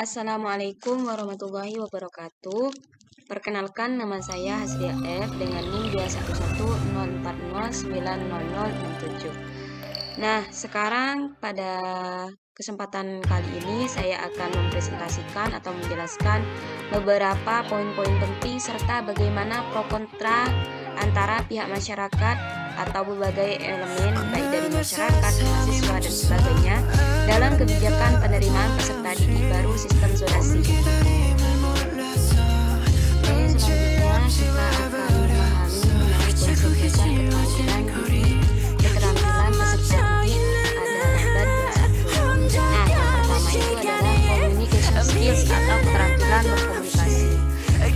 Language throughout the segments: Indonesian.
Assalamualaikum warahmatullahi wabarakatuh. Perkenalkan, nama saya Hasria F dengan NIM 21104090067. Nah, sekarang pada kesempatan kali ini saya akan mempresentasikan atau menjelaskan beberapa poin-poin penting serta bagaimana pro kontra antara pihak masyarakat atau berbagai elemen baik dari masyarakat, mahasiswa dan sebagainya dalam kebijakan penerimaan peserta didik baru sistem zonasi. Oke, selanjutnya kita akan memahami mengenai konsep dasar keterampilan peserta didik ada 21. Nah, yang pertama itu adalah communication skills atau keterampilan berkomunikasi.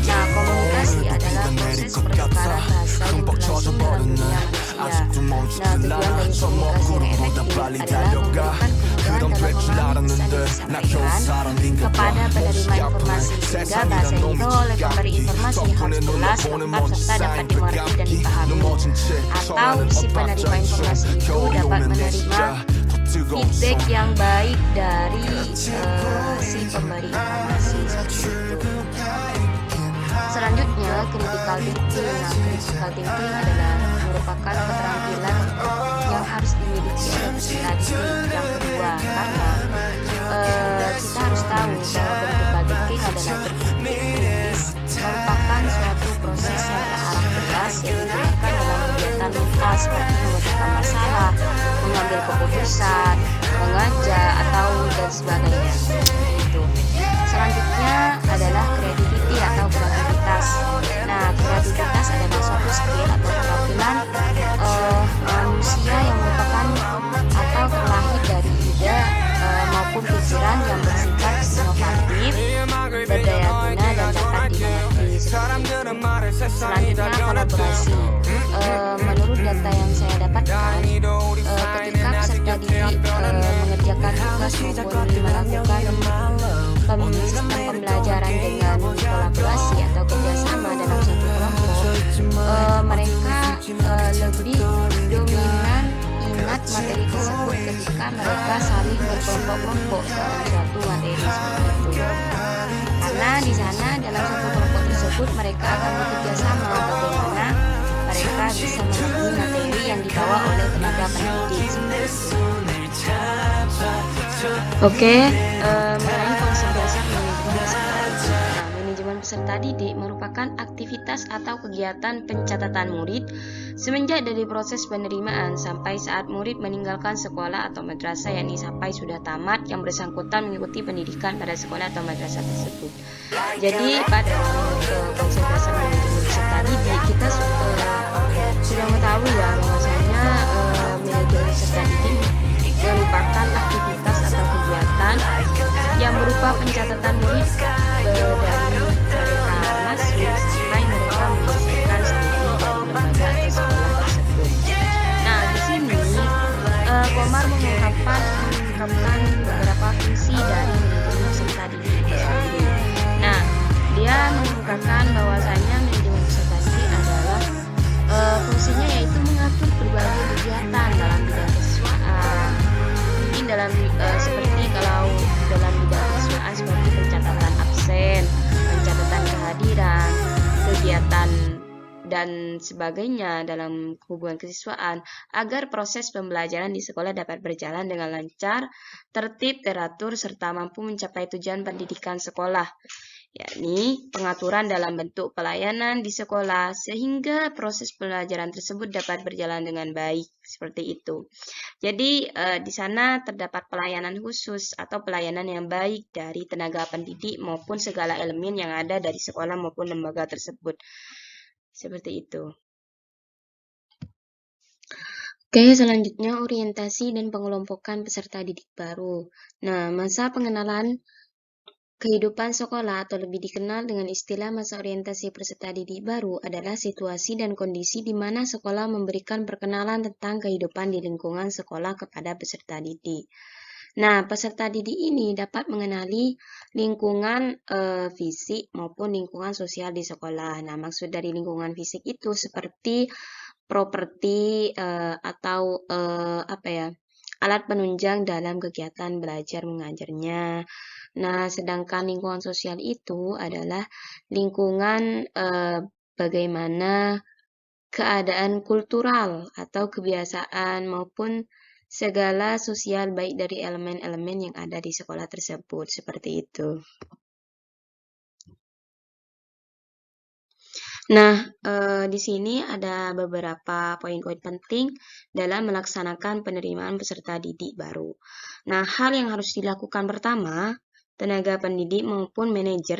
Nah, komunikasi adalah proses pertukaran bahasa yang berlangsung dalam dunia manusia. Nah, tujuan dari komunikasi yang efektif adalah memberikan kemudahan dalam memahami pesan yang disampaikan kepada penerima informasi, sehingga bahasa yang dibawa oleh pemberi informasi harus jelas, lengkap, serta dapat dimengerti dan dipahami. Atau si penerima informasi itu dapat menerima feedback yang baik dari si pemberi informasi seperti itu. Selanjutnya, critical thinking. Nah, critical thinking adalah merupakan keterampilan yang harus dimiliki oleh peserta didik yang kedua, karena kita harus tahu bahwa critical thinking adalah berpikir kritis, merupakan suatu proses yang terarah jelas yang digunakan dalam kegiatan mental seperti memecahkan masalah, mengambil keputusan, mengajak atau dan sebagainya. Itu. Selanjutnya adalah creativity atau kreativitas. Nah, kreativitas adalah suatu skill atau keterampilan manusia yang merupakan atau terlahir dari ide maupun pikiran yang bersifat inovatif, berdaya guna dan dapat dimengerti. Selanjutnya, kolaborasi. Menurut data yang saya dapatkan, ketika peserta didik mengerjakan tugas maupun melakukan sistem pembelajaran dengan kolaborasi atau kerjasama dalam satu kelompok, mereka lebih dominan ingat materi tersebut ketika mereka saling berkelompok-kelompok dalam suatu materi seperti itu. Karena di sana dalam satu kelompok tersebut mereka akan bekerja sama bagaimana mereka bisa mengerti materi yang dibawa oleh tenaga pendidik. Oke, mengenai konsep dasar manajemen peserta didik. Nah, manajemen peserta didik merupakan aktivitas atau kegiatan pencatatan murid semenjak dari proses penerimaan sampai saat murid meninggalkan sekolah atau madrasah, yakni sampai sudah tamat yang bersangkutan mengikuti pendidikan pada sekolah atau madrasah tersebut. Jadi pada konsep dasar manajemen peserta didik kita sudah mengetahui ya bahwasanya manajemen peserta didik merupakan aktivitas atau kegiatan yang berupa pencatatan murid dari mereka masuk sampai mereka menyelesaikan studi dari lembaga atau sekolah tersebut. Nah, di sini Komar mengungkapkan beberapa fungsi dari manajemen peserta didik itu sendiri. Nah, dia mengungkapkan bahwasanya manajemen peserta didik adalah fungsinya yaitu mengatur berbagai kegiatan dalam bidang kesiswaan. Mungkin dalam seperti kalau dalam bidang kesiswaan seperti pencatatan absen, pencatatan kehadiran, kegiatan dan sebagainya dalam hubungan kesiswaan agar proses pembelajaran di sekolah dapat berjalan dengan lancar, tertib, teratur, serta mampu mencapai tujuan pendidikan sekolah, yakni pengaturan dalam bentuk pelayanan di sekolah sehingga proses pembelajaran tersebut dapat berjalan dengan baik, seperti itu. Jadi di sana terdapat pelayanan khusus atau pelayanan yang baik dari tenaga pendidik maupun segala elemen yang ada dari sekolah maupun lembaga tersebut. Seperti itu. Oke, selanjutnya orientasi dan pengelompokan peserta didik baru. Nah, masa pengenalan kehidupan sekolah atau lebih dikenal dengan istilah masa orientasi peserta didik baru adalah situasi dan kondisi di mana sekolah memberikan perkenalan tentang kehidupan di lingkungan sekolah kepada peserta didik. Nah, peserta didik ini dapat mengenali lingkungan fisik maupun lingkungan sosial di sekolah. Nah, maksud dari lingkungan fisik itu seperti properti atau alat penunjang dalam kegiatan belajar mengajarnya. Nah, sedangkan lingkungan sosial itu adalah lingkungan bagaimana keadaan kultural atau kebiasaan maupun segala sosial baik dari elemen-elemen yang ada di sekolah tersebut, seperti itu. Nah, di sini ada beberapa poin-poin penting dalam melaksanakan penerimaan peserta didik baru. Nah, hal yang harus dilakukan pertama, tenaga pendidik maupun manajer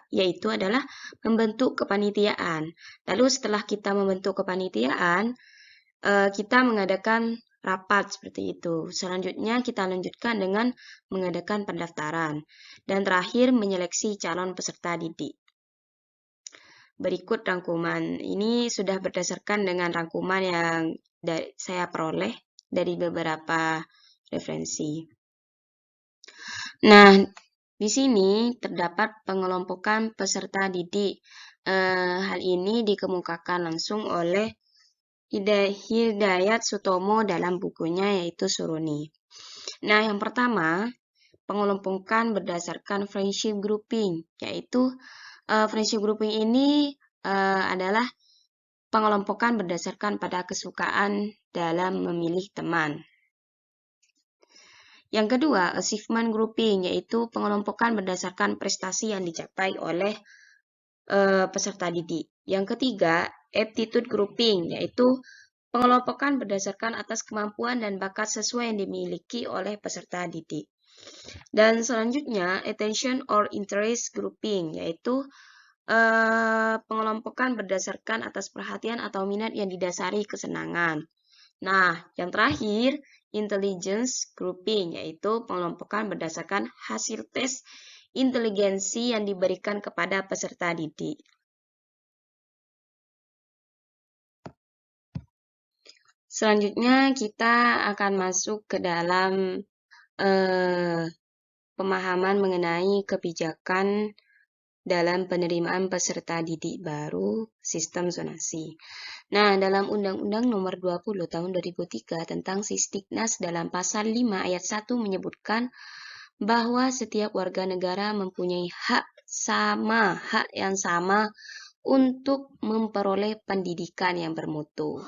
yaitu adalah membentuk kepanitiaan. Lalu setelah kita membentuk kepanitiaan, kita mengadakan rapat seperti itu. Selanjutnya kita lanjutkan dengan mengadakan pendaftaran. Dan terakhir menyeleksi calon peserta didik. Berikut rangkuman. Ini sudah berdasarkan dengan rangkuman yang saya peroleh dari beberapa referensi. Nah, di sini terdapat pengelompokan peserta didik. Hal ini dikemukakan langsung oleh Hidayat Sutomo dalam bukunya yaitu Suruni. Nah, yang pertama, pengelompokan berdasarkan friendship grouping, yaitu friendship grouping ini adalah pengelompokan berdasarkan pada kesukaan dalam memilih teman. Yang kedua, achievement grouping, yaitu pengelompokan berdasarkan prestasi yang dicapai oleh peserta didik. Yang ketiga, aptitude grouping, yaitu pengelompokan berdasarkan atas kemampuan dan bakat sesuai yang dimiliki oleh peserta didik. Dan selanjutnya, attention or interest grouping, yaitu pengelompokan berdasarkan atas perhatian atau minat yang didasari kesenangan. Nah, yang terakhir, intelligence grouping, yaitu pengelompokan berdasarkan hasil tes inteligensi yang diberikan kepada peserta didik. Selanjutnya, kita akan masuk ke dalam pemahaman mengenai kebijakan dalam penerimaan peserta didik baru sistem zonasi. Nah, dalam Undang-Undang Nomor 20 Tahun 2003 tentang Sisdiknas dalam Pasal 5 Ayat 1 menyebutkan bahwa setiap warga negara mempunyai hak yang sama untuk memperoleh pendidikan yang bermutu.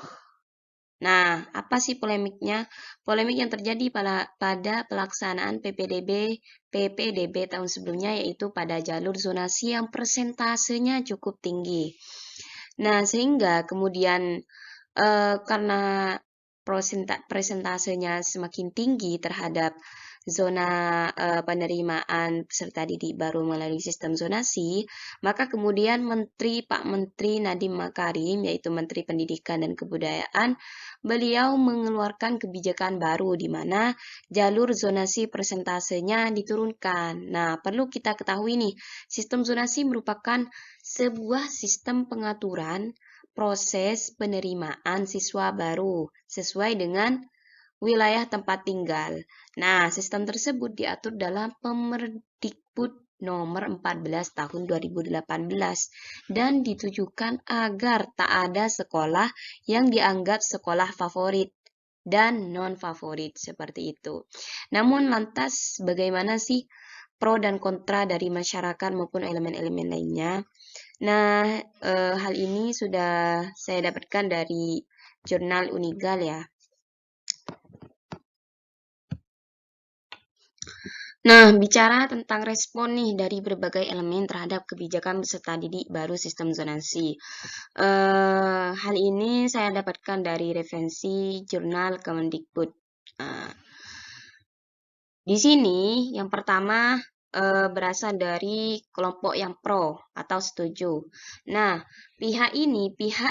Nah, apa sih polemiknya? Polemik yang terjadi pada pelaksanaan PPDB tahun sebelumnya yaitu pada jalur zonasi yang persentasenya cukup tinggi. Nah, sehingga kemudian karena persentasenya semakin tinggi terhadap zona penerimaan peserta didik baru melalui sistem zonasi, maka kemudian Pak Menteri Nadiem Makarim, yaitu Menteri Pendidikan dan Kebudayaan, beliau mengeluarkan kebijakan baru di mana jalur zonasi persentasenya diturunkan. Nah, perlu kita ketahui nih, sistem zonasi merupakan sebuah sistem pengaturan proses penerimaan siswa baru sesuai dengan wilayah tempat tinggal. Nah, sistem tersebut diatur dalam Permendikbud Nomor 14 Tahun 2018 dan ditujukan agar tak ada sekolah yang dianggap sekolah favorit dan non-favorit seperti itu. Namun lantas bagaimana sih pro dan kontra dari masyarakat maupun elemen-elemen lainnya? Nah, hal ini sudah saya dapatkan dari jurnal Unigal ya. Nah, bicara tentang respon nih dari berbagai elemen terhadap kebijakan peserta didik baru sistem zonasi. Hal ini saya dapatkan dari referensi jurnal Kemendikbud. Di sini yang pertama berasal dari kelompok yang pro atau setuju. Nah, pihak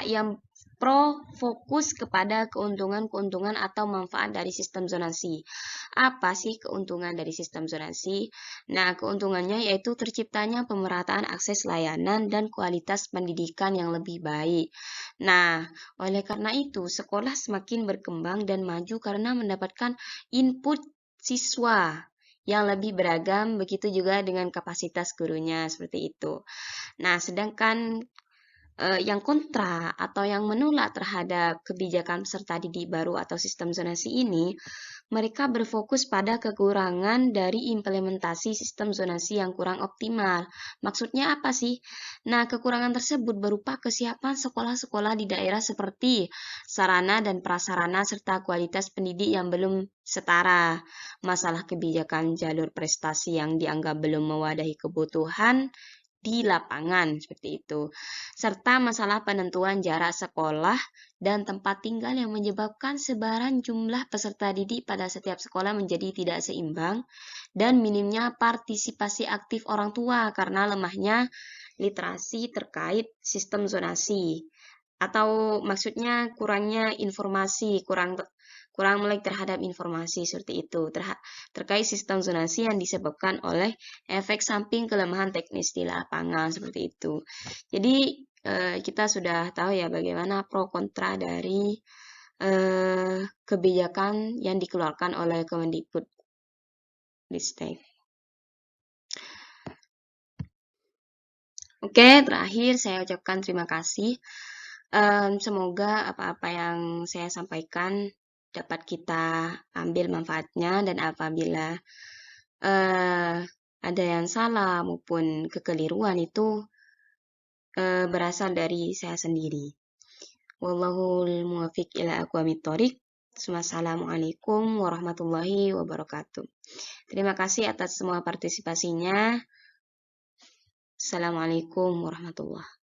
yang pro fokus kepada keuntungan-keuntungan atau manfaat dari sistem zonasi. Apa sih keuntungan dari sistem zonasi? Nah, keuntungannya yaitu terciptanya pemerataan akses layanan dan kualitas pendidikan yang lebih baik. Nah, oleh karena itu, sekolah semakin berkembang dan maju karena mendapatkan input siswa yang lebih beragam, begitu juga dengan kapasitas gurunya, seperti itu. Nah, sedangkan yang kontra atau yang menolak terhadap kebijakan peserta didik baru atau sistem zonasi ini mereka berfokus pada kekurangan dari implementasi sistem zonasi yang kurang optimal. Maksudnya apa sih? Nah, kekurangan tersebut berupa kesiapan sekolah-sekolah di daerah seperti sarana dan prasarana serta kualitas pendidik yang belum setara, masalah kebijakan jalur prestasi yang dianggap belum mewadahi kebutuhan di lapangan seperti itu, serta masalah penentuan jarak sekolah dan tempat tinggal yang menyebabkan sebaran jumlah peserta didik pada setiap sekolah menjadi tidak seimbang dan minimnya partisipasi aktif orang tua karena lemahnya literasi terkait sistem zonasi, atau maksudnya kurangnya informasi, kurang melek terhadap informasi seperti itu terkait sistem zonasi yang disebabkan oleh efek samping kelemahan teknis di lapangan seperti itu. Jadi kita sudah tahu ya bagaimana pro kontra dari kebijakan yang dikeluarkan oleh Kemendikbudristek. Oke, terakhir saya ucapkan terima kasih. Semoga apa-apa yang saya sampaikan dapat kita ambil manfaatnya, dan apabila ada yang salah maupun kekeliruan itu berasal dari saya sendiri. Wallahul muwaffiq ila aqwamit thoriq. Wassalamualaikum warahmatullahi wabarakatuh. Terima kasih atas semua partisipasinya. Assalamualaikum warahmatullahi wabarakatuh.